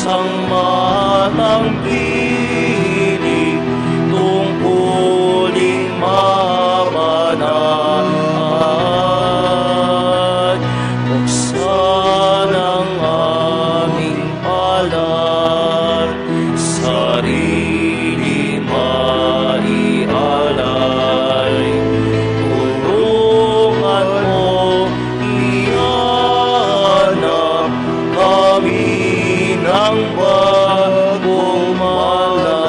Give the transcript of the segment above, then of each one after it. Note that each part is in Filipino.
kusang matang piling, tungkuling mabanal. Buksan ang aming palad, sarili maialay. Tulungan mo ihanap kami ng bagong malay.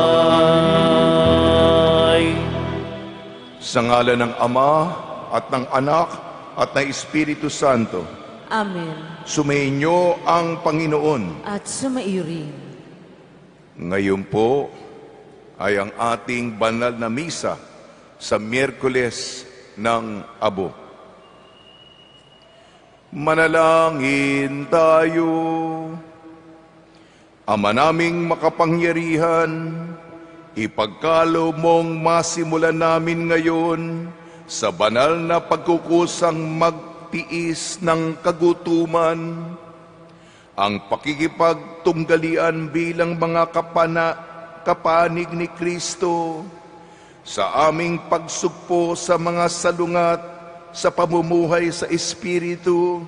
Sa ngalan ng Ama at ng Anak at ng Espiritu Santo. Amen. Sumainyo ang Panginoon. At sumairin. Ngayon po ay ang ating banal na misa sa Miyerkules ng Abo. Manalangin tayo. Ama naming makapangyarihan, ipagkaloob mong masimulan namin ngayon sa banal na pagkukusang magtiis ng kagutuman, ang pakikipagtunggalian bilang mga kapanig ni Kristo sa aming pagsugpo sa mga salungat sa pamumuhay sa Espiritu,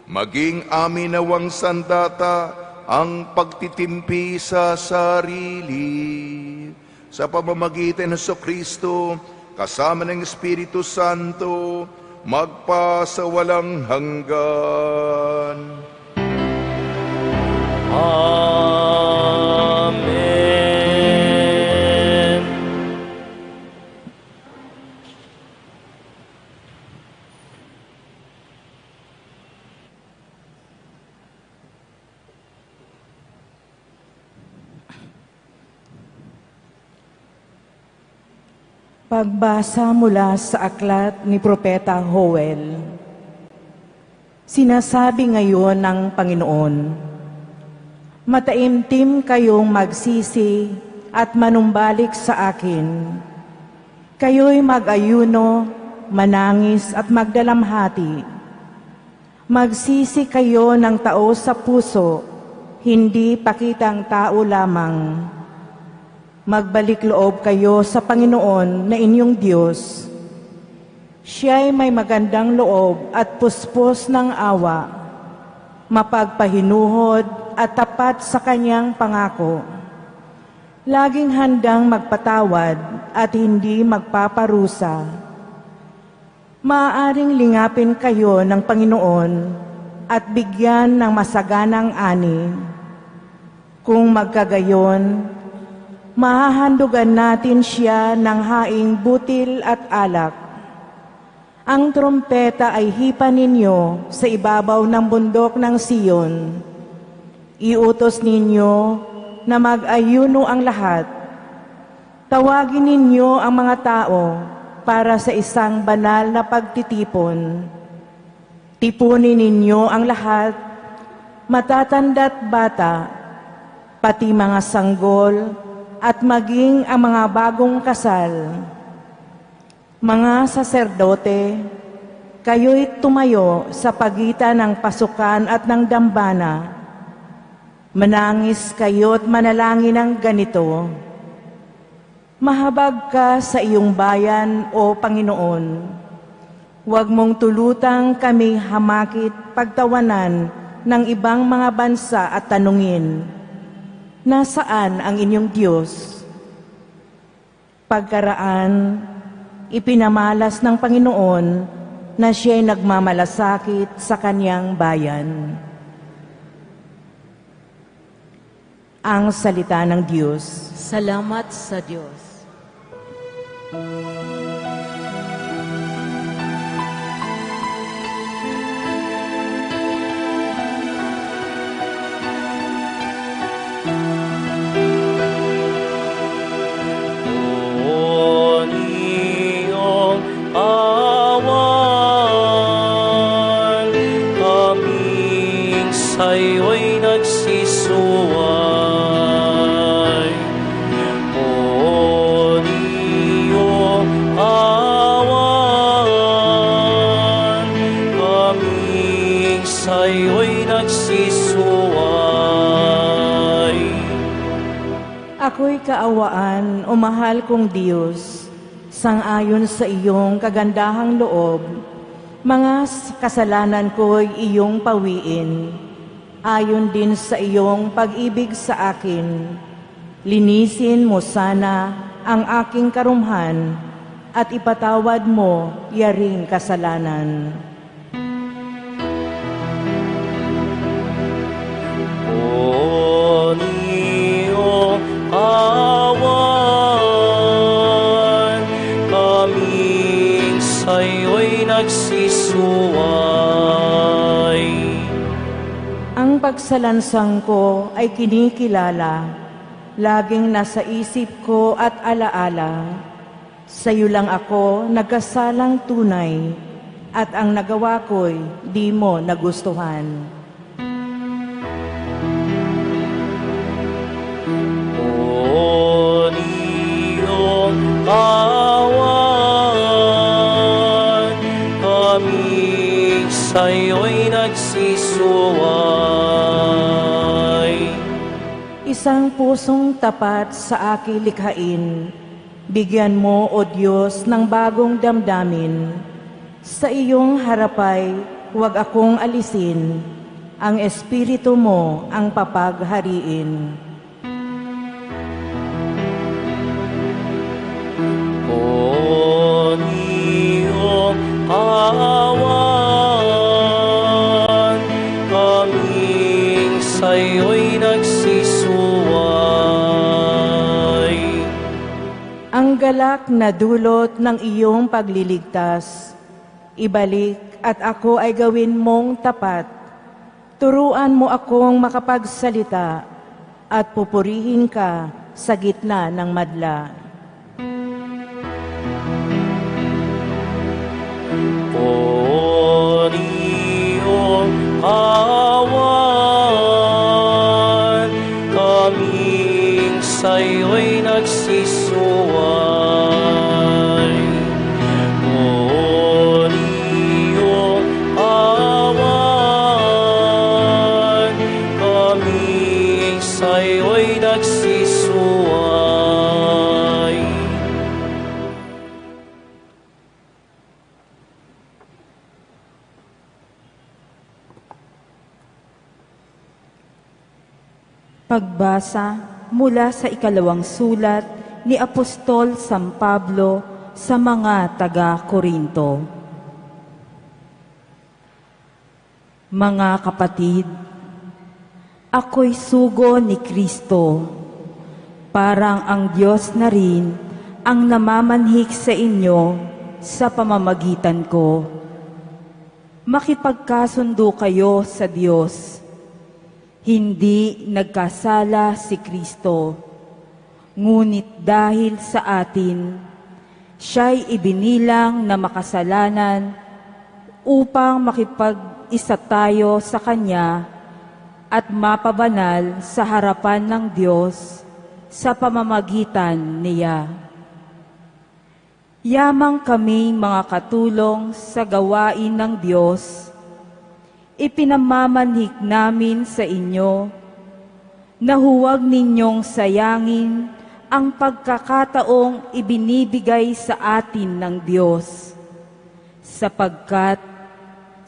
maging amin nawang sandata ang pagtitimpi sa sarili sa pamamagitan ng Kristo kasama ng Espiritu Santo magpasawalang hanggan. Amen. Pagbasa mula sa aklat ni Propeta Joel. Sinasabi ngayon ng Panginoon, mataimtim kayong magsisi at manumbalik sa akin. Kayo'y mag-ayuno, manangis at magdalamhati. Magsisi kayo ng tao sa puso, hindi pakitang tao lamang. Magbalik loob kayo sa Panginoon na inyong Diyos. Siya'y may magandang loob at puspos ng awa, mapagpahinuhod at tapat sa kanyang pangako. Laging handang magpatawad at hindi magpaparusa. Maaaring lingapin kayo ng Panginoon at bigyan ng masaganang ani. Kung magkagayon, mahahandugan natin siya ng haing butil at alak. Ang trompeta ay hipa ninyo sa ibabaw ng bundok ng Siyon. Iutos ninyo na mag-ayuno ang lahat. Tawagin ninyo ang mga tao para sa isang banal na pagtitipon. Tipunin ninyo ang lahat, matatanda't bata, pati mga sanggol, at maging ang mga bagong kasal. Mga saserdote, kayo'y tumayo sa pagitan ng pasukan at ng dambana. Manangis kayo't manalangin ng ganito, mahabag ka sa iyong bayan, O Panginoon. Huwag mong tulutang kami hamakit pagtawanan ng ibang mga bansa at tanungin, nasaan ang inyong Diyos? Pagkaraan, ipinamalas ng Panginoon na siya'y nagmamalasakit sa kanyang bayan. Ang salita ng Diyos. Salamat sa Diyos. Sa'yo'y nagsisuway, o niyong ako'y kaawaan o mahal kong Diyos, sangayon sa iyong kagandahang loob, mga kasalanan ko'y iyong pawiin, ayon din sa iyong pag-ibig sa akin. Linisin mo sana ang aking karumhan at ipatawad mo yaring kasalanan. O niyo awan, kaming sa'yo'y nagsisuway. Ang pagsalansang ko ay kinikilala, laging nasa isip ko at alaala. Sa'yo lang ako nagkasalang tunay, at ang nagawa ko'y di mo nagustuhan. O niyong awan, kaming sa'yo'y nagsisuway. Isang pusong tapat sa aking likhain, bigyan mo, O Diyos, ng bagong damdamin. Sa iyong harapay, huwag akong alisin, ang Espiritu mo ang papaghariin. O niyong awan, kaming sa'yo'y nagsisuway. Ang galak na dulot ng iyong pagliligtas, ibalik at ako ay gawin mong tapat. Turuan mo akong makapagsalita at pupurihin ka sa gitna ng madla. O niyong awan, kaming sa'yo'y nagsisuway. O niyong awan, kaming sa'yo'y nagsisuway. Pagbasa mula sa ikalawang sulat ni Apostol San Pablo sa mga taga-Korinto. Mga kapatid, ako'y sugo ni Kristo. Parang ang Diyos na rin ang namamanhik sa inyo sa pamamagitan ko. Makipagkasundo kayo sa Diyos. Hindi nagkasala si Kristo, ngunit dahil sa atin, siya'y ibinilang na makasalanan upang makipag-isa tayo sa Kanya at mapabanal sa harapan ng Diyos sa pamamagitan niya. Yamang kami mga katulong sa gawain ng Diyos, ipinamamanhik namin sa inyo na huwag ninyong sayangin ang pagkakataong ibinibigay sa atin ng Diyos, sapagkat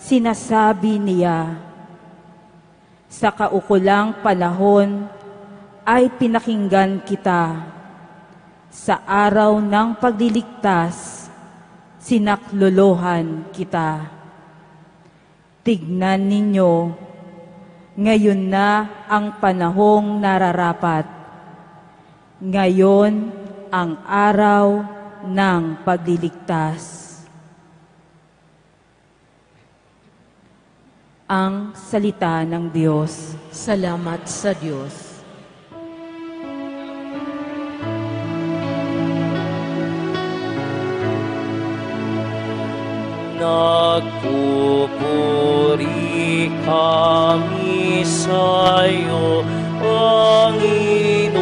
sinasabi niya, sa kaukulang panahon ay pinakinggan kita, sa araw ng pagliligtas, sinaklolohan kita. Tignan ninyo, ngayon na ang panahong nararapat. Ngayon ang araw ng pagliligtas. Ang salita ng Diyos. Salamat sa Diyos. Nagpupuri kami sa'yo, Panginoong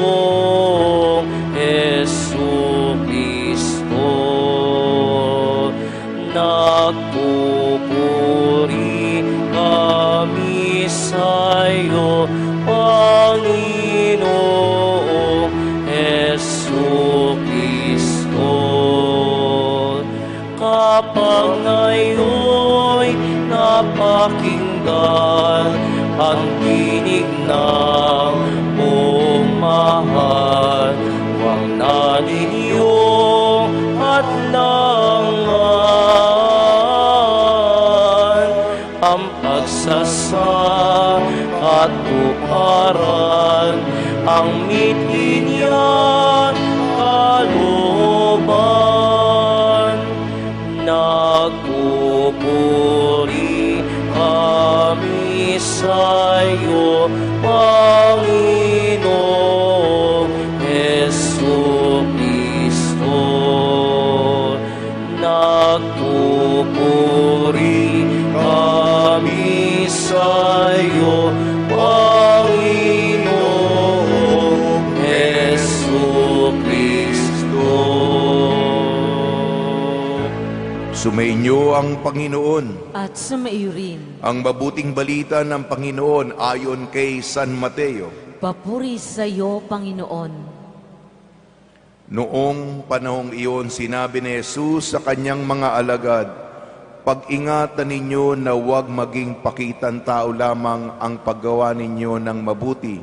Jesucristo. Nagpupuri kami sa'yo, Panginoong pakinggan ang tinig ng buong mahal. Huwag natin iyong atlangan ang pagsasakatuparan, ang mithin niyan kalooban. Nagpupuri kami sa iyo, Panginoong Jesucristo. Nagpupuri kami sa iyo, Panginoong Jesucristo. Sumainyo ang Panginoon. At sumaiyo rin. Ang mabuting balita ng Panginoon ayon kay San Mateo. Papuri sa iyo, Panginoon. Noong panahong iyon, sinabi ni Jesus sa kanyang mga alagad, pag-ingatan ninyo na huwag maging pakitan tao lamang ang paggawa ninyo ng mabuti.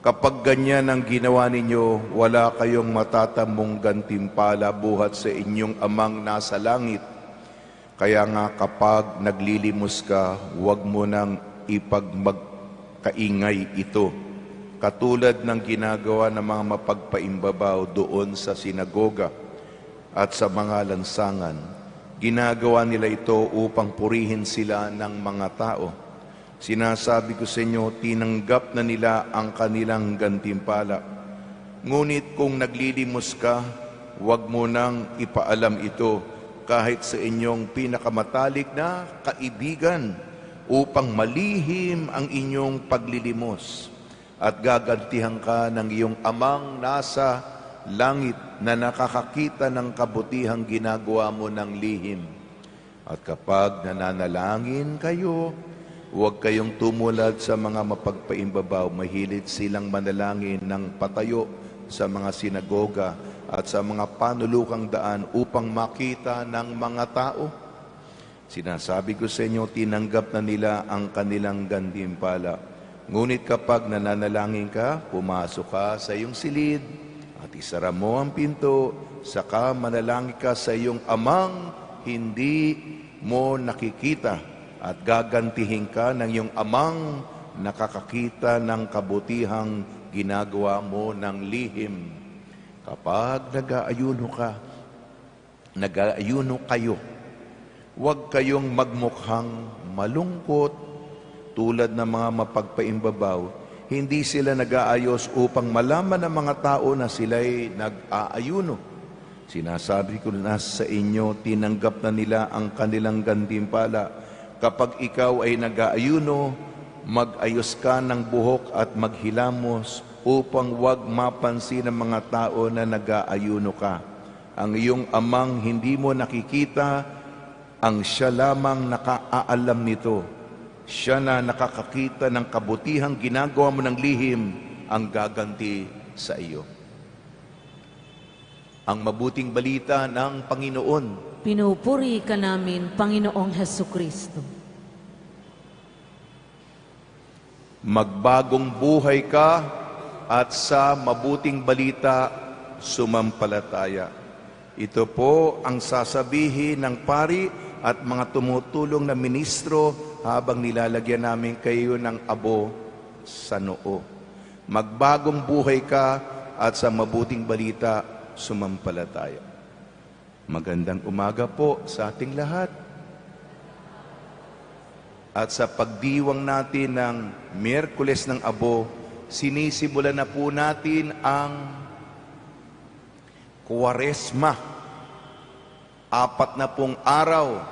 Kapag ganyan ang ginawa ninyo, wala kayong matatamong gantimpala buhat sa inyong amang nasa langit. Kaya nga kapag naglilimos ka, huwag mo nang ipagmagkaingay ito. Katulad ng ginagawa ng mga mapagpaimbabaw doon sa sinagoga at sa mga lansangan. Ginagawa nila ito upang purihin sila ng mga tao. Sinasabi ko sa inyo, tinanggap na nila ang kanilang gantimpala. Ngunit kung naglilimos ka, huwag mo nang ipaalam ito kahit sa inyong pinakamatalik na kaibigan upang malihim ang inyong paglilimos at gagantihan ka ng iyong amang nasa langit na nakakakita ng kabutihang ginagawa mo ng lihim. At kapag nananalangin kayo, huwag kayong tumulad sa mga mapagpaimbabaw. Mahilig silang manalangin ng patayo sa mga sinagoga at sa mga panulukang daan upang makita ng mga tao. Sinasabi ko sa inyo, tinanggap na nila ang kanilang gantimpala. Ngunit kapag nananalangin ka, pumasok ka sa iyong silid at isara mo ang pinto, saka manalangin ka sa iyong amang hindi mo nakikita at gagantihin ka ng iyong amang nakakakita ng kabutihang ginagawa mo ng lihim. Kapag nag-aayuno kayo, huwag kayong magmukhang malungkot tulad ng mga mapagpaimbabaw. Hindi sila nag-aayos upang malaman ng mga tao na sila'y nag-aayuno. Sinasabi ko na sa inyo, tinanggap na nila ang kanilang gantimpala. Kapag ikaw ay nag-aayuno, mag-ayos ka ng buhok at maghilamos upang wag mapansin ng mga tao na nag-aayuno ka. Ang iyong amang hindi mo nakikita, ang siya lamang nakaalam nito. Siya na nakakakita ng kabutihang ginagawa mo ng lihim, ang gaganti sa iyo. Ang mabuting balita ng Panginoon. Pinupuri ka namin, Panginoong Hesukristo. Magbagong buhay ka at sa mabuting balita sumampalataya. Ito po ang sasabihin ng pari at mga tumutulong na ministro habang nilalagyan namin kayo ng abo sa noo. Magbagong buhay ka at sa mabuting balita sumampalataya. Magandang umaga po sa ating lahat. At sa pagdiwang natin ng Miyerkules ng Abo, sinisimulan na po natin ang Kwaresma. 40 araw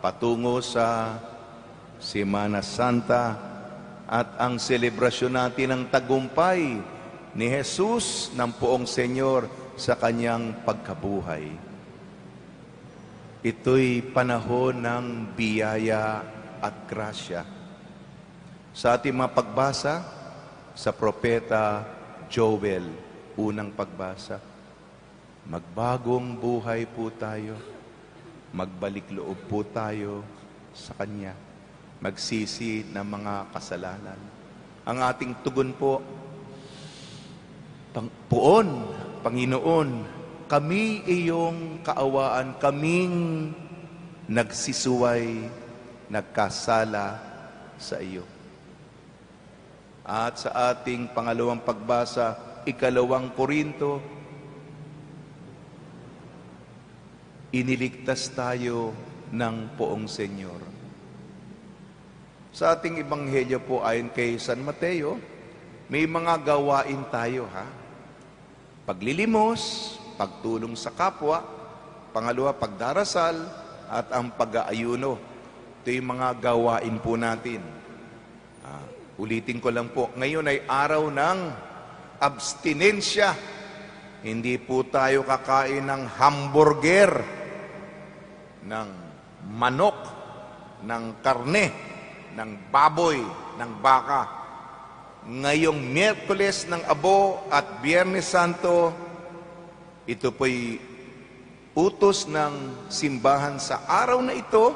patungo sa Semana Santa at ang selebrasyon natin ng tagumpay ni Jesus ng Poong Senyor sa kanyang pagkabuhay. Ito'y panahon ng biyaya at grasya. Sa ating mga pagbasa, sa propeta Joel, unang pagbasa, magbagong buhay po tayo, magbalik loob po tayo sa Kanya. magsisi ng mga kasalanan. Ang ating tugon po, Poon, Panginoon, kami iyong kaawaan, kaming nagsisuway, nagkasala sa iyo. At sa ating pangalawang pagbasa, 2 Korinto, iniligtas tayo ng Poong Senyor. Sa ating ebanghelyo po ayon kay San Mateo, may mga gawain tayo Paglilimos, pagtulong sa kapwa, pangalawa, pagdarasal, at ang pag-aayuno. Ito yung mga gawain po natin. Ulitin ko lang po, ngayon ay araw ng abstinensya. Hindi po tayo kakain ng hamburger, ng manok, ng karne, ng baboy, ng baka. Ngayong Miyerkules ng Abo at Biyernes Santo, ito po'y utos ng simbahan sa araw na ito,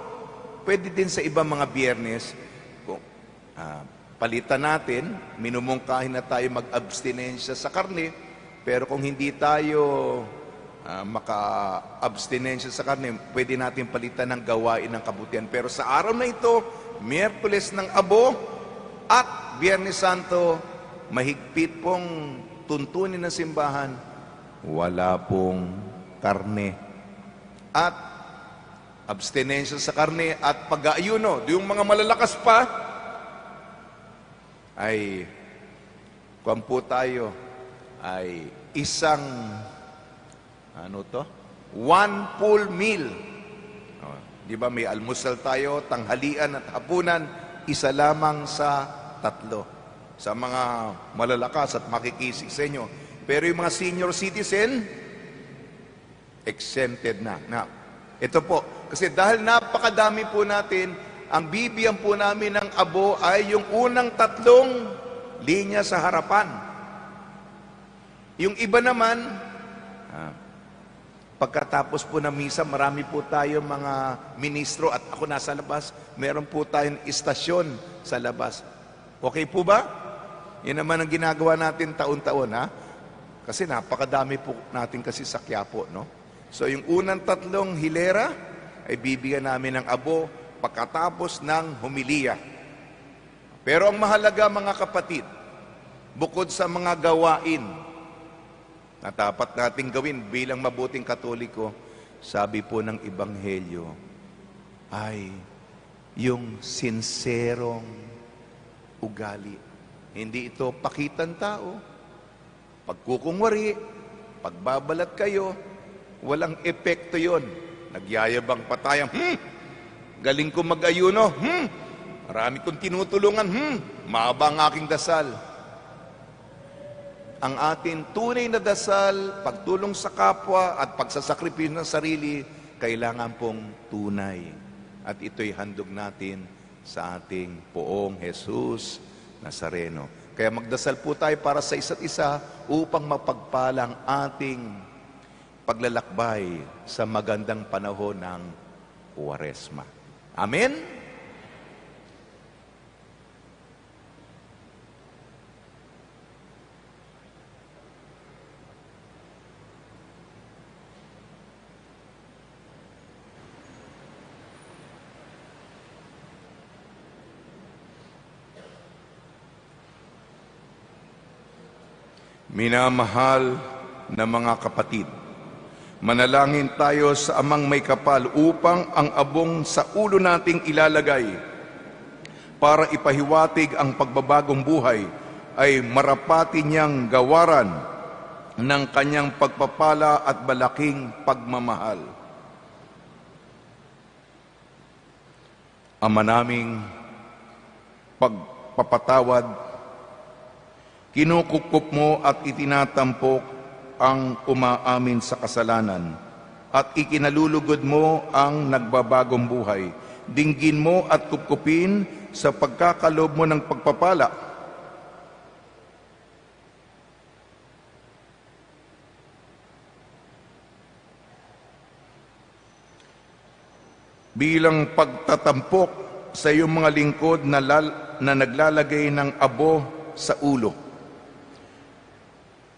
pwede din sa ibang mga biyernes. Kung palitan natin, minumungkahin na tayo mag-abstinensya sa karne, pero kung hindi tayo maka-abstinensya sa karne, pwede natin palitan ng gawain ng kabutihan. Pero sa araw na ito, Miyerkules ng Abo at Biyernes Santo, mahigpit pong tuntunin ng simbahan, wala pong karne. At abstinensya sa karne at pag-aayuno. Yung mga malalakas pa, ay kung po tayo ay isang one full meal. Di ba may almusal tayo, tanghalian at hapunan, isa lamang sa 3. Sa mga malalakas at makikisig sa inyo. Pero yung mga senior citizen, exempted na. Ito po, kasi dahil napakadami po natin, ang bibigyan po namin ng abo ay yung unang 3 linya sa harapan. Yung iba naman, pagkatapos po ng misa, marami po tayo mga ministro at ako nasa labas, meron po tayong istasyon sa labas. Okay po ba? Yan naman ang ginagawa natin taon-taon, Kasi napakadami po natin kasi sa Quiapo, no? So yung unang 3 hilera ay bibigyan namin ng abo pagkatapos ng homilya. Pero ang mahalaga mga kapatid, bukod sa mga gawain na dapat nating gawin bilang mabuting Katoliko, sabi po ng Ebanghelyo, ay yung sinserong ugali. Hindi ito pakitan tao, pagkukungwari, pagbabalat kayo, walang epekto yon. Nagyayabang pa tayo, galing ko mag-ayuno, marami kong tinutulungan, mahaba ang aking dasal. Ang atin tunay na dasal, pagtulong sa kapwa at pagsasakripisyo ng sarili, kailangan pong tunay. At ito'y handog natin sa ating Poong Jesus Nazareno. Kaya magdasal po tayo para sa isa't isa upang mapagpalang ating paglalakbay sa magandang panahon ng Kwaresma. Amen? Minamahal na mga kapatid, manalangin tayo sa Amang may kapal upang ang abong sa ulo nating ilalagay para ipahiwatig ang pagbabagong buhay ay marapati niyang gawaran ng kanyang pagpapala at malaking pagmamahal. Ama naming pagpapatawad, kinukukup mo at itinatampok ang umaamin sa kasalanan at ikinalulugod mo ang nagbabagong buhay. Dinggin mo at kupkupin sa pagkakalob mo ng pagpapala. Bilang pagtatampok sa iyong mga lingkod na naglalagay ng abo sa ulo.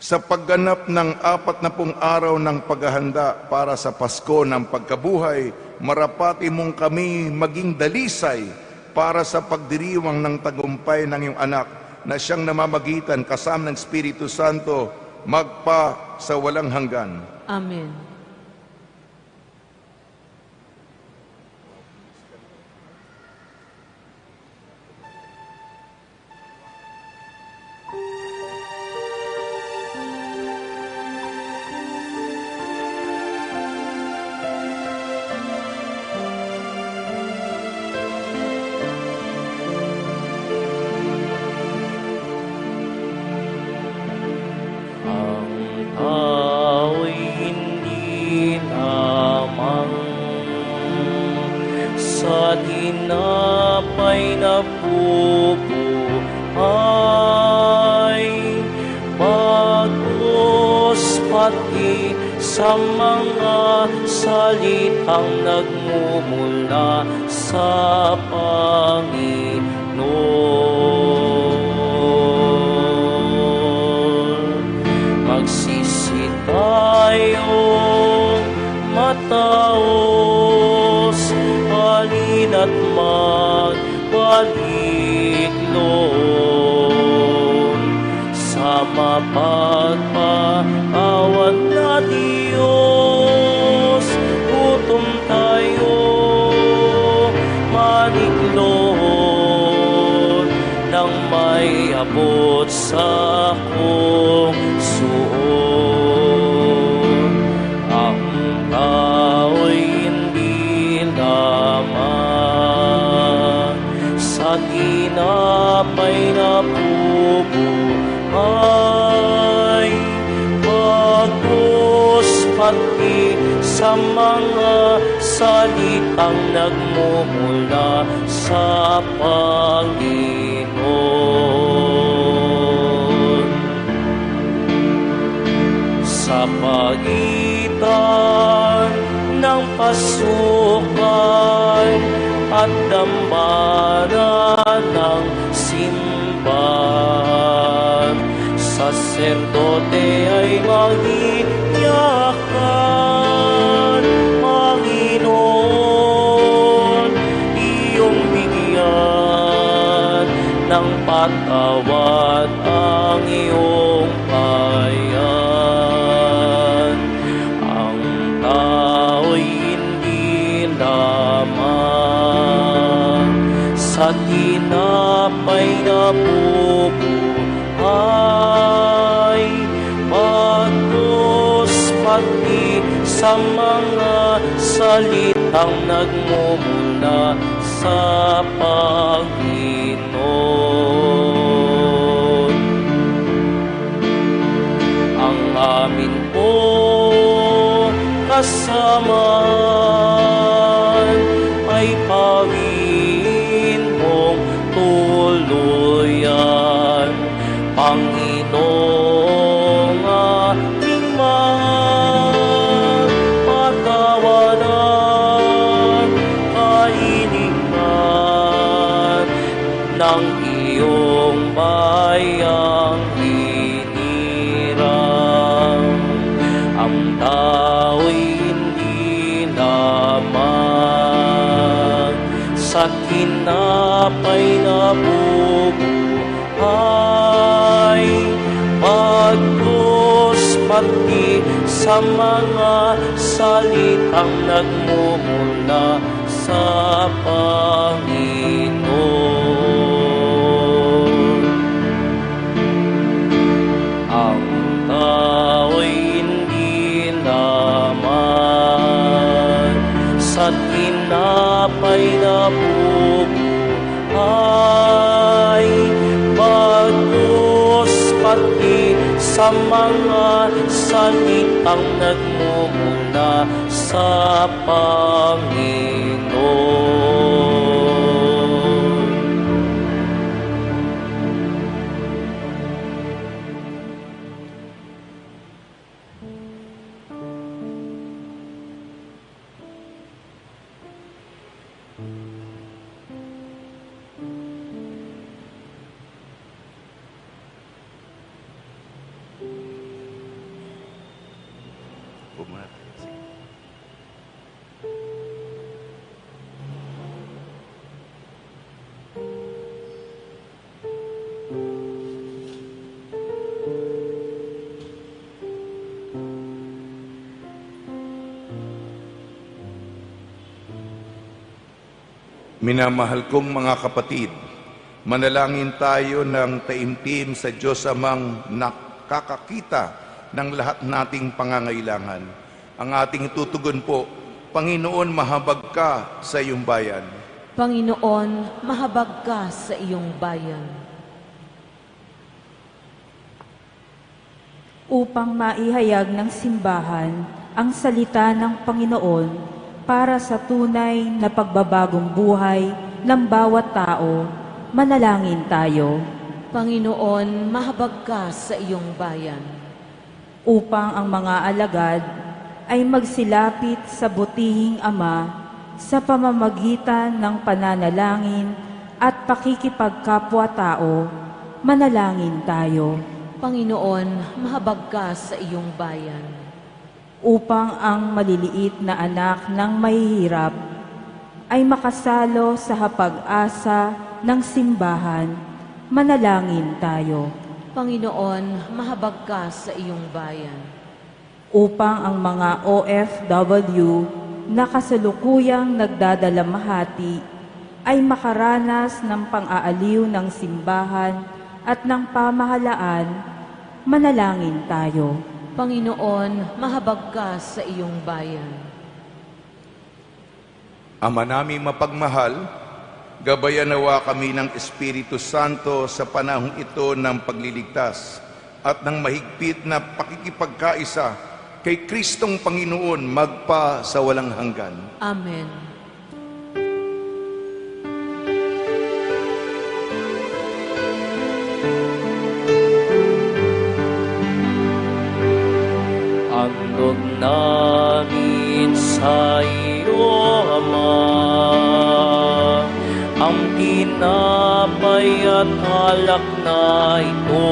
Sa pagganap ng 40 araw ng paghahanda para sa Pasko ng pagkabuhay, marapati mong kami maging dalisay para sa pagdiriwang ng tagumpay ng iyong anak na siyang namamagitan kasama ng Espiritu Santo magpa sa walang hanggan. Amen. Ako'y hindi lamang sa tinapay na bubuhay, bagkus pati sa mga salitang nagmumula sa Panginoon. Magsisi tayong mataos, halina't magbalik loob sa mapagpatawad na Diyos. Gutom tayo, maniglod nang may abot sa kong suot. Ang tao'y hindi lamang sa tinapay na bubuhay, bagkus pati sa mga salitang nagmumula sa Panginoon. Sa pagitan ng pasukan at dambana ng simbahan, saserdote ay mag-iyakan. Panginoon, iyong bigyan ng patawad ang iyong bayan. Ang tao'y hindi lamang sa tinapay na bubuhay, bagkus pati sa mga salitang nagmumula sa Panginoon. Ang amin po kasamaan ay pawin mong tuluyan, Panginoong aming mahal. Patawaran, kahilingan ng iyong bayang hinirang. Ang tao'y hindi lamang sa tinapay na bubuhay, bagkus pati sa mga salitang nagmumula sa Panginoon. Ang tao'y hindi lamang sa tinapay na bubuhay, bagkus pati sa mga salitang nagmumula sa Panginoon. bumati. Sige. Minamahal kong mga kapatid, manalangin tayo ng taimtim sa Diyos Amang nakakakita ng lahat nating pangangailangan. Ang ating tutugon po, Panginoon, mahabag ka sa iyong bayan. Panginoon, mahabag ka sa iyong bayan. Upang maihayag ng simbahan ang salita ng Panginoon para sa tunay na pagbabagong buhay ng bawat tao, manalangin tayo. Panginoon, mahabag ka sa iyong bayan. Upang ang mga alagad ay magsilapit sa butihing Ama sa pamamagitan ng pananalangin at pakikipagkapwa-tao, manalangin tayo. Panginoon, mahabag ka sa iyong bayan. Upang ang maliliit na anak ng mahihirap ay makasalo sa hapag-asa ng simbahan, manalangin tayo. Panginoon, mahabag ka sa iyong bayan. Upang ang mga OFW na kasalukuyang nagdadalamhati ay makaranas ng pang-aaliw ng simbahan at ng pamahalaan, manalangin tayo. Panginoon, mahabag ka sa iyong bayan. Ama naming mapagmahal, gabayan nawa kami ng Espiritu Santo sa panahong ito ng pagliligtas at ng mahigpit na pakikipagkaisa kay Kristong Panginoon magpa sa walang hanggan. Amen. Handog namin sa iyo, Ama, ang tinapay at alak na ito.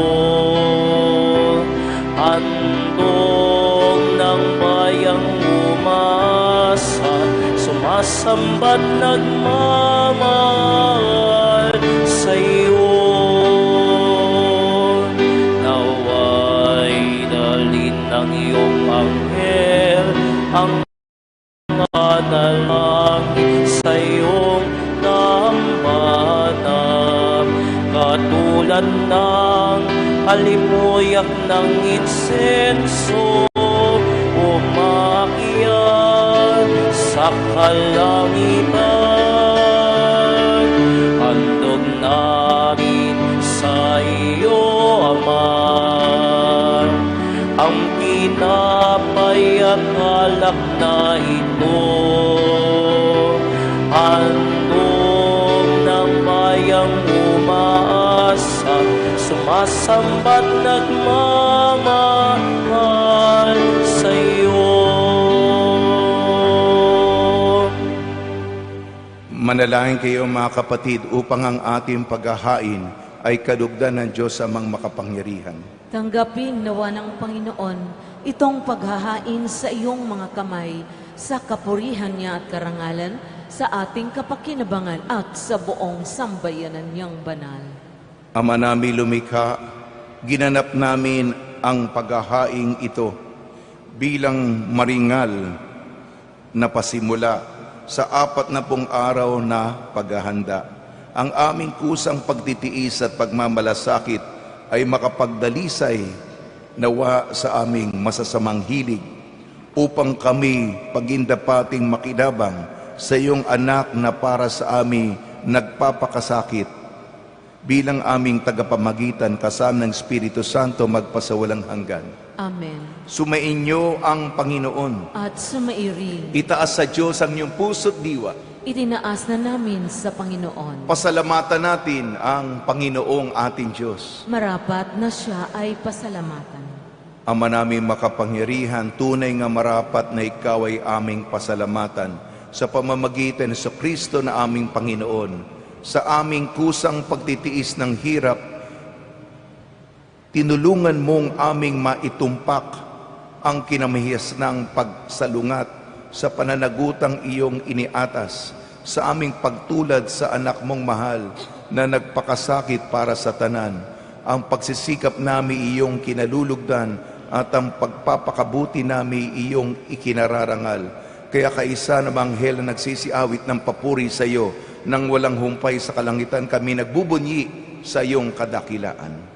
Handog ng bayang umasa, sumasambat nagmamahal sa iyo. Ng iyong anghel ang manalangin sa iyong dambana, katulad ng alimuyak ng insenso umakyat sa kalangitan. Handog namin sa iyo, Ama, ang tinapay at alak na ito. Handog ng bayang umaasa, sumasambat nagmamahal sa iyo. Manalangin kayo mga kapatid upang ang ating paghahain ay kadugdan ng Diyos Amang makapangyarihan. Tanggapin nawa ng Panginoon itong paghahain sa iyong mga kamay sa kapurihan niya at karangalan, sa ating kapakinabangan at sa buong sambayanan niyang banal. Ama namin lumikha, ginanap namin ang paghahaing ito bilang maringal na pasimula sa 40 araw na paghahanda. Ang aming kusang pagtitiis at pagmamalasakit ay makapagdalisay nawa sa aming masasamang hilig upang kami pagindapating makinabang sa iyong anak na para sa amin nagpapakasakit bilang aming tagapamagitan kasama ng Espiritu Santo magpasawalang hanggan. Amen. Sumainyo ang Panginoon. At sumairin, Itaas sa Diyos ang iyong puso't diwa. itinaas na namin sa Panginoon. Pasalamatan natin ang Panginoong ating Diyos. Marapat na siya ay pasalamatan. Ama namin makapangyarihan, tunay nga marapat na ikaw ay aming pasalamatan sa pamamagitan sa Kristo na aming Panginoon. Sa aming kusang pagtitiis ng hirap, tinulungan mong aming maitumpak ang kinamihis ng pagsalungat sa pananagutang iyong iniatas sa aming pagtulad sa anak mong mahal na nagpakasakit para sa tanan. Ang pagsisikap nami iyong kinalulugdan at ang pagpapakabuti nami iyong ikinararangal. Kaya kaisa ng anghel na nagsisiawit ng papuri sa iyo, nang walang humpay sa kalangitan kami nagbubunyi sa iyong kadakilaan.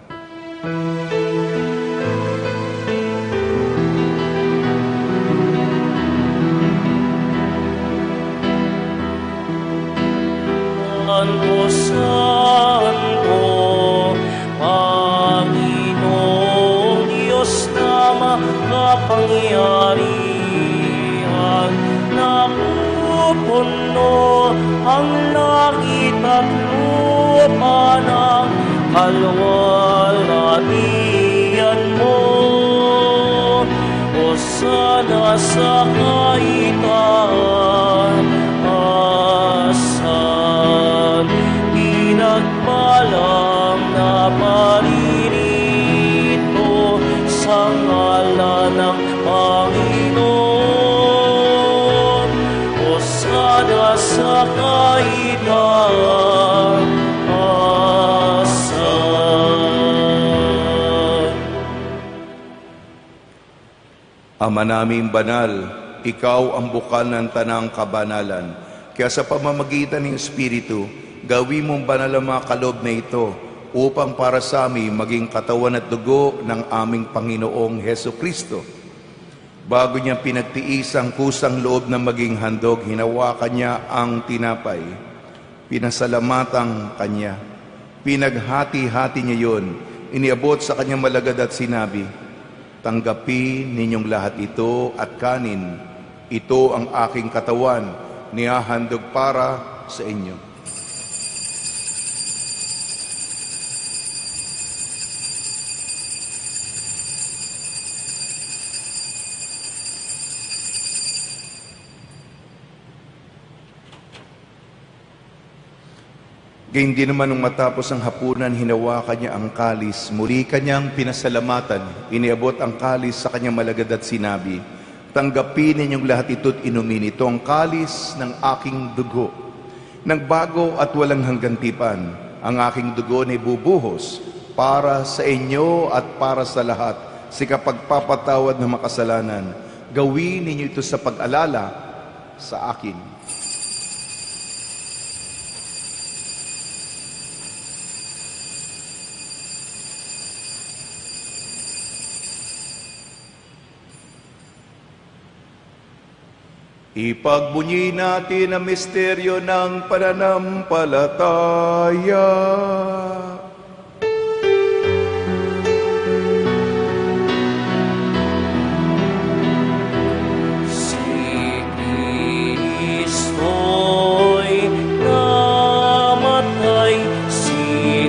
Santo, Santo, Panginoong Diyos na makapangyarihan, napupuno ang langit at lupa ng kalwalhatian mo. Hosana sa kaitaasan, pinagpalang na paririto sa ngalan ng Panginoon. Hosana sa kaitaasan. Ama naming banal, ikaw ang bukal ng tanang kabanalan. Kaya sa pamamagitan ng Espiritu, gawin mong banal ang mga kaloob na ito upang para sa amin maging katawan at dugo ng aming Panginoong Heso Kristo. Bago niya pinagtiis ang kusang loob na maging handog, hinawakan niya ang tinapay. Pinasalamatan kanya. Pinaghati-hati niya yun. Iniabot sa kanyang malagad at sinabi, "Tanggapin ninyong lahat ito at kanin. Ito ang aking katawan, nihahandog para sa inyo." Gayun din naman nung matapos ang hapunan, hinawakan niya ang kalis. Muli kanyang pinasalamatan. Iniabot ang kalis sa kanyang malagad at sinabi, "Tanggapin ninyong lahat ito't inumin. Ito ang kalis ng aking dugo. Nagbago at walang hanggantipan. Ang aking dugo na ibubuhos para sa inyo at para sa lahat sa kapagpapatawad ng makasalanan. Gawin ninyo ito sa pag-alala sa akin." Ipagbunyi natin ang misteryo ng pananampalataya. Si Kristo'y namatay, si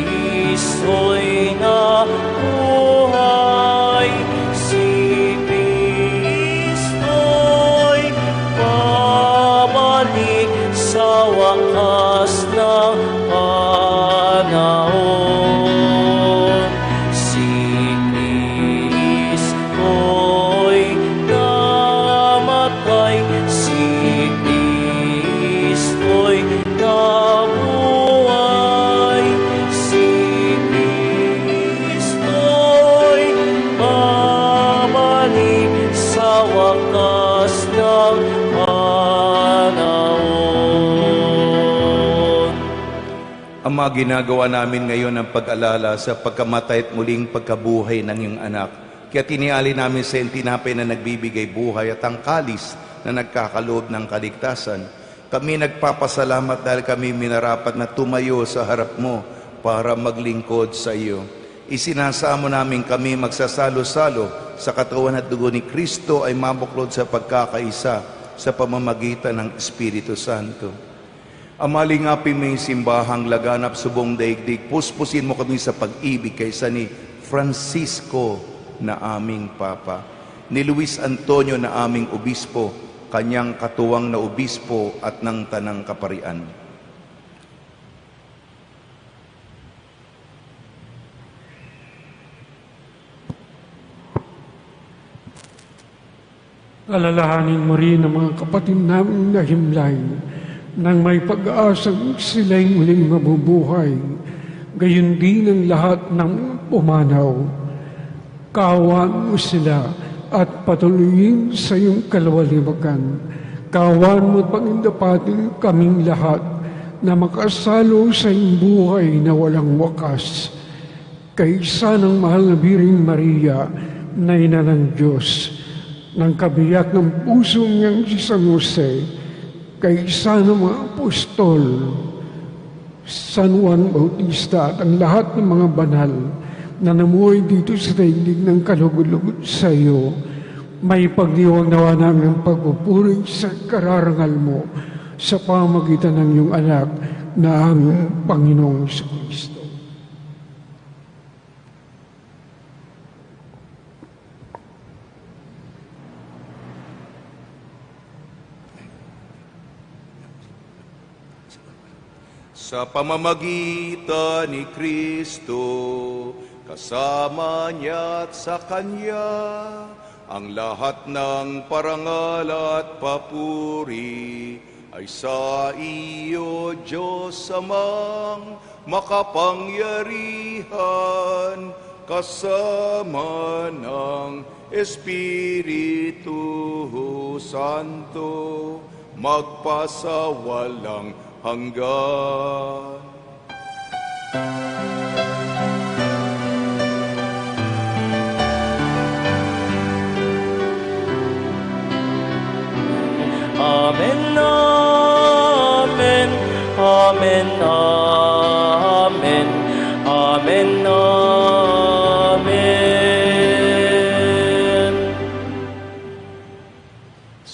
Kristo'y nabuhay, si Kristo'y babalik sa wakas ng panahon. Si Kristo'y namatay, si Kristo'y nabuhay, si Kristo'y babalik sa wakas ng panahon. Ang mga ginagawa namin ngayon ang pag-alala sa pagkamatay at muling pagkabuhay ng iyong anak. Kaya tiniali namin sa iyong tinapay na nagbibigay buhay at ang kalis na nagkakaloob ng kaligtasan. Kami nagpapasalamat dahil kami minarapat na tumayo sa harap mo para maglingkod sa iyo. Isinasamo namin kami magsasalo-salo sa katawan at dugo ni Kristo ay mabuklod sa pagkakaisa sa pamamagitan ng Espiritu Santo. Amalingapin mo yung simbahang laganap sa buong daigdig. Puspusin mo kami sa pag-ibig kaysa ni Francisco na aming Papa, ni Luis Antonio na aming Obispo, kanyang katuwang na Obispo at ng Tanang Kaparian. Alalahanin mo rin ang mga kapatid naming nahimlay nang may pag-aasang sila'y muling mabubuhay, gayon din ang lahat ng pumanaw. Kaawaan mo sila at patuloyin sa iyong kalawaliwagan. Kaawaan mo at pagindapatin kaming lahat na makasalo sa iyong buhay na walang wakas. Kaisa ng mahal na Biring Maria na ina ng Diyos, ng kabiyak ng puso niyang si San Jose, kaisa ng mga apostol, San Juan Bautista at ang lahat ng mga banal na namuhay dito sa daigdig ng kalugod-lugod sa iyo, may pagdiwang nawa namin ang pagpupuri sa kararangal mo sa pamagitan ng iyong anak na aming Panginoong Kristo. Sa pamamagitan ni Kristo, kasama niya at sa Kanya, ang lahat ng parangal at papuri ay sa iyo, Diyos Amang makapangyarihan, kasama ng Espiritu Santo, magpasawalang hanggan. Amen, amen, amen, amen, amen, amen.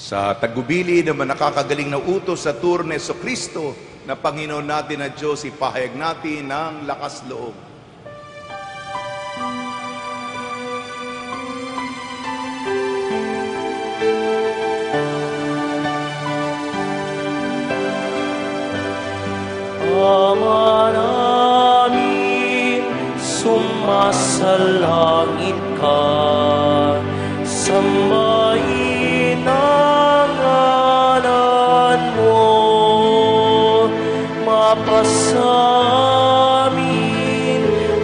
Sa tagubili naman nakakagaling na utos sa turno ni Kristo na Panginoon natin na Diyos, ipahayag natin ng lakas loob. Ama namin, sumasalangit ka, sambahin ang ngalan mo, mapasamin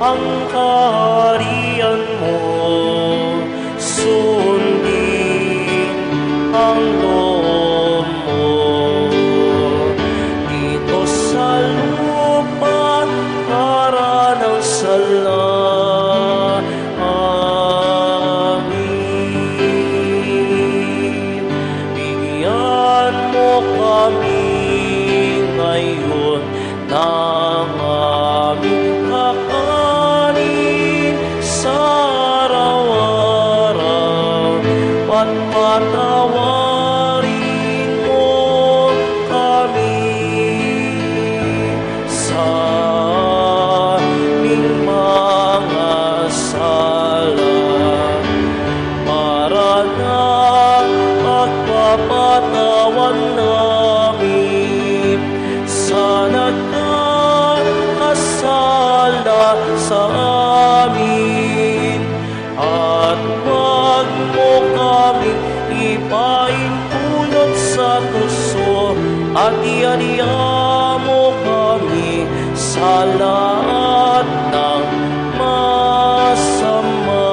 ang kaharian mo, sundin ang loob mo. Dito sa lupa, para ng sala. Amin. Bigyan mo kami ngayon ng aming kakanin sa araw-araw, at patawarin mo kami sa aming mga sala, para na pagpapatawan namin sa nagkakasala sa amin, at wag mo kami ipaintulot sa tuso, at ianiya mo kami sa lahat ng masama.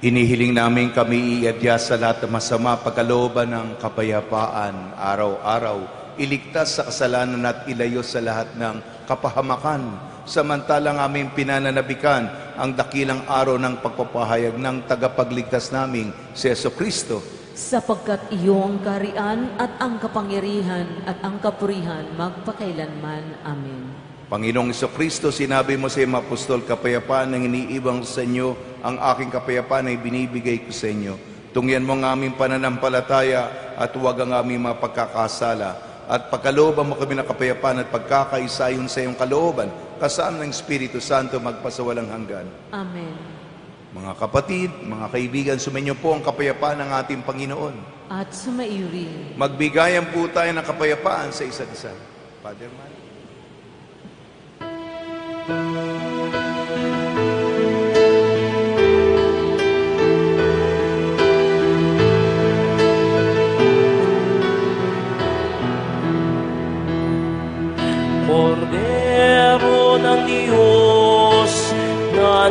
Hinihiling namin kami iadya sa lahat ng masama, pagkalooban ng kapayapaan araw-araw, iligtas sa kasalanan at ilayo sa lahat ng kapahamakan, samantalang aming pinananabikan ang dakilang araw ng pagpapahayag ng tagapagligtas naming si Jesucristo. Sapagkat iyo ang kaharian at ang kapangyarihan at ang kapurihan magpakailanman. Amen. Panginoong Jesucristo, sinabi mo sa iyong apostol, kapayapaan ang iniibang sa inyo, ang aking kapayapaan ay binibigay ko sa inyo. Tungyan mo ang aming pananampalataya at huwag ang aming mapagkakasala. At pagkalooban mo kami ng kapayapaan at pagkakaisayon sa iyong kalooban, kasama ng Espiritu Santo magpasawalang hanggan. Amen. Mga kapatid, mga kaibigan, sumainyo po ang kapayapaan ng ating Panginoon. At sumaiyo rin. Magbigayan po tayo ng kapayapaan sa isa't isa. Father Man.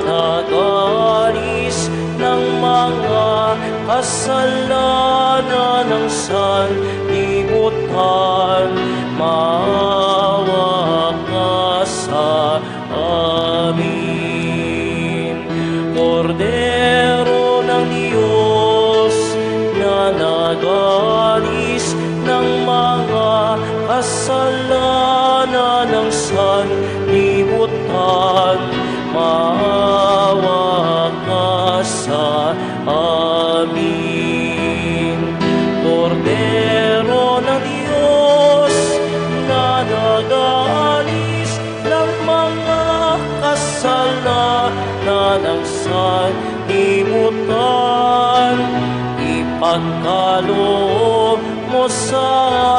nagalis ng mga kasalanan ng sanlibutan, maawa ka sa amin. Kordero ng Diyos na nagalis ng mga kasalanan ng sanlibutan, maawa ka sa amin. Kordero ng Diyos na nagalis ng mga kasalanan ng sanlibutan, ipagkaloob mo sa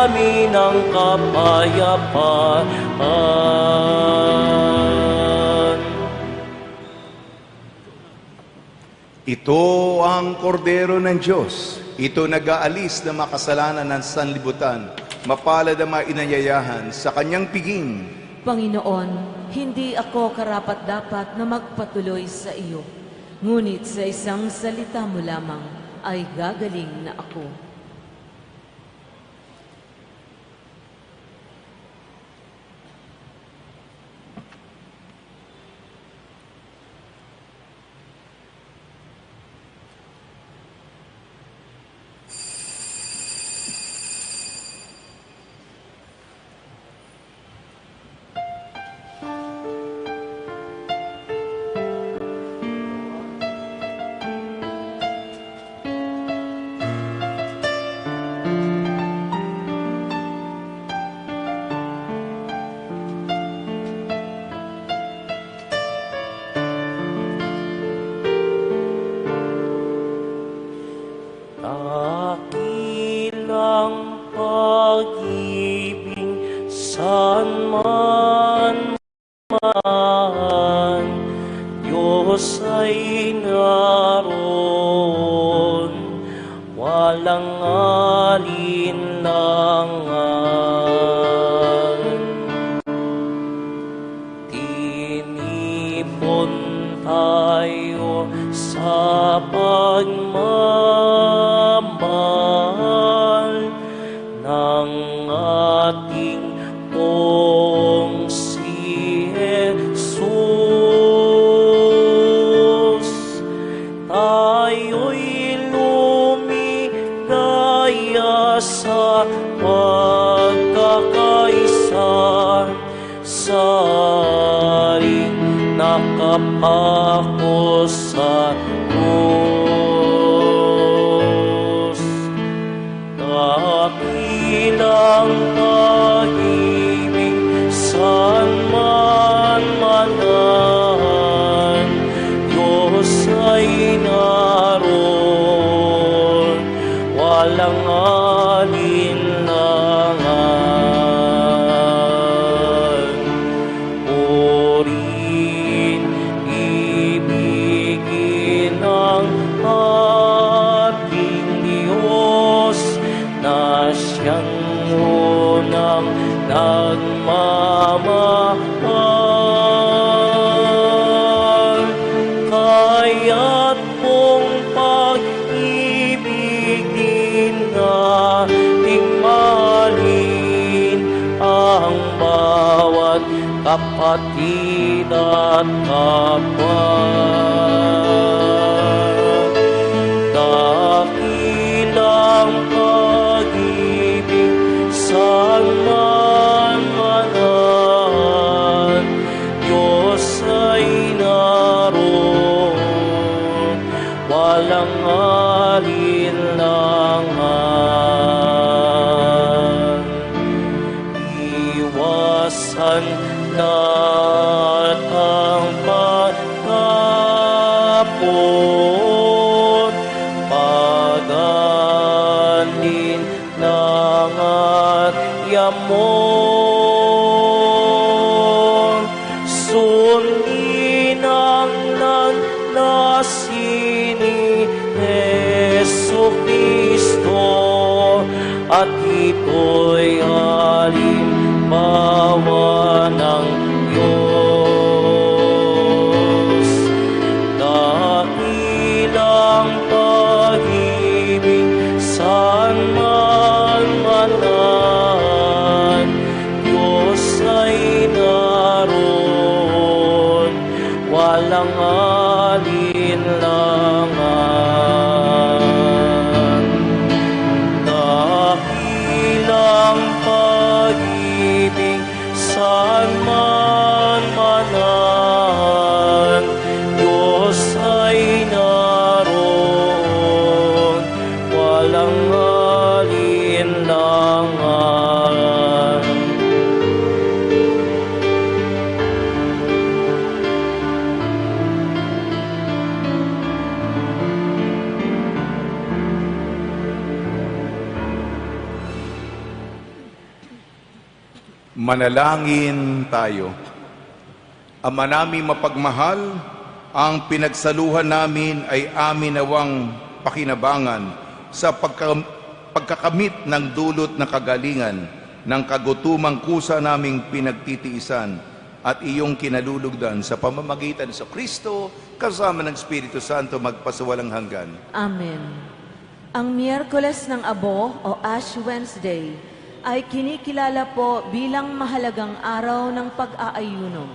amin ang kapayapaan. Ito ang kordero ng Diyos. Ito nag-aalis ng makasalanan ng sanlibutan. Mapalad ang mga inayayahan sa kanyang piging. Panginoon, hindi ako karapat-dapat na magpatuloy sa iyo. Ngunit sa isang salita mo lamang ay gagaling na ako. Dakilang pag-ibig saan man man, Diyos ay naroon, walang alinlangan. Tinipon tayo sa pagmamahal ng ating Pong si Jesus. Tayo'y lumigaya sa pagkakaisa, sa ring nakapako sa krus. Dakilang pag-ibig saan man manan, Diyos ay naroon, walang alinlangan. Purihin, ibigin ang ating Diyos na siyang unang nagmamahal. Kaya't kung pag-ibig din nating mahalin ang bawat kapatid at kapwa. Dakilang pag-ibig saan man manan, Diyos ay naroon, walang alinlangan. Iwasan lahat ang pagtapon, pag-alin ng at yamon. Sundin ang landasin ni Jesucristo, at ito'y halimbawa ng Diyos. walang alinlangan. Dakilang pag-ibig saan man manan, Diyos ay naroon, walang alinlangan. Manalangin tayo. Ama naming mapagmahal, ang pinagsaluhan namin ay amin nawang pakinabangan sa pagkakamit ng dulot na kagalingan ng kagutumang kusa naming pinagtitiisan at iyong kinalulugdan sa pamamagitan sa Kristo kasama ng Espiritu Santo magpasawalang hanggan. Amen. Ang Miyerkules ng Abo o Ash Wednesday ay kinikilala po bilang mahalagang araw ng pag-aayuno.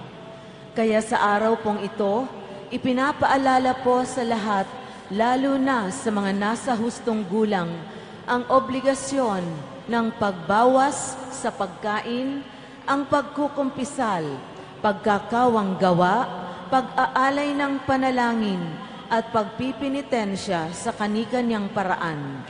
Kaya sa araw pong ito, ipinapaalala po sa lahat, lalo na sa mga nasa hustong gulang, ang obligasyon ng pagbawas sa pagkain, ang pagkukumpisal, pagkakawang gawa, pag-aalay ng panalangin, at pagpipinitensya sa kanikanyang paraan.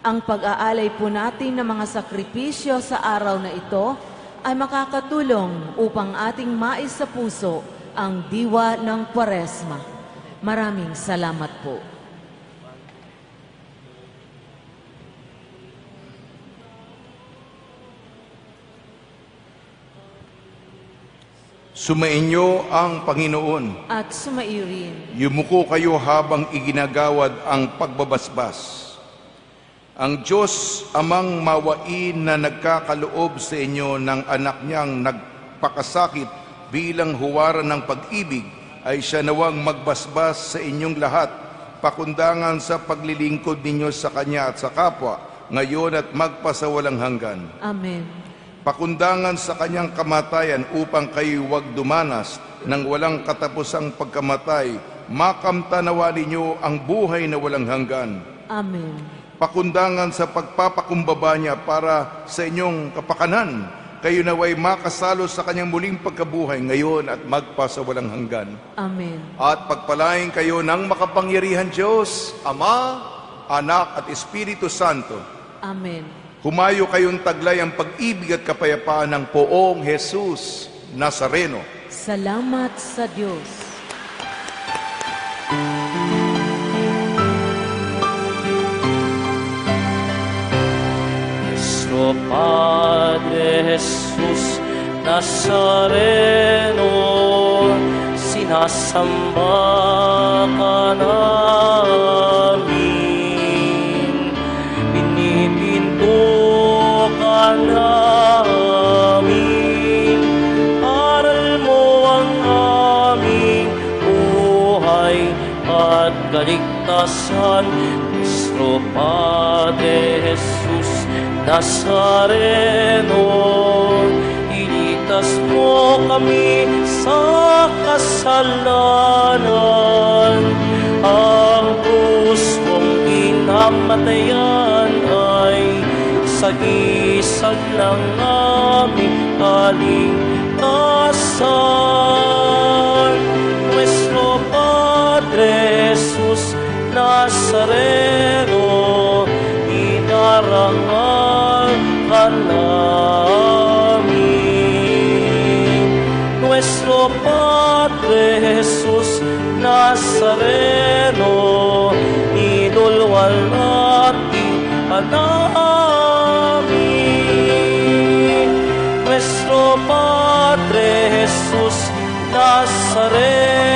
Ang pag-aalay po natin ng mga sakripisyo sa araw na ito ay makakatulong upang ating mais sa puso ang diwa ng Kwaresma. Maraming salamat po. Sumainyo ang Panginoon. At sumairin. Yumuko kayo habang iginagawad ang pagbabasbas. Ang Diyos amang mawain na nagkakaloob sa inyo ng anak niyang nagpakasakit bilang huwaran ng pag-ibig ay siya nawang magbasbas sa inyong lahat, pakundangan sa paglilingkod ninyo sa Kanya at sa kapwa, ngayon at magpasawalang hanggan. Amen. Pakundangan sa Kanyang kamatayan upang kayo huwag dumanas ng walang katapusang pagkamatay, makamtanawa ninyo ang buhay na walang hanggan. Amen. Pakundangan sa pagpapakumbaba niya para sa inyong kapakanan, kayo naway makasalo sa kanyang muling pagkabuhay ngayon at magpasawalang hanggan. Amen. At pagpalain kayo ng makapangyarihan Diyos, Ama, Anak at Espiritu Santo. Amen. Humayo kayong taglay ang pag-ibig at kapayapaan ng Poong Jesus Nazareno. Salamat sa Diyos. Nuestro Padre Jesus Nazareno, sinasamba ka namin, pinipinto ka namin, aral mo ang aming buhay at kaligtasan. Nuestro Padre Jesus Nazareno, ilitas mo kami sa kasalanan. Ang krus mong kinamatayan ay sagisag ng aming kaligtasan. Nuestro Padre Jesus Nazareno, inarangal ka namin. Nuestro Padre Jesus Nazareno, nilulwalhati ka namin. Nuestro Padre Jesus Nazareno,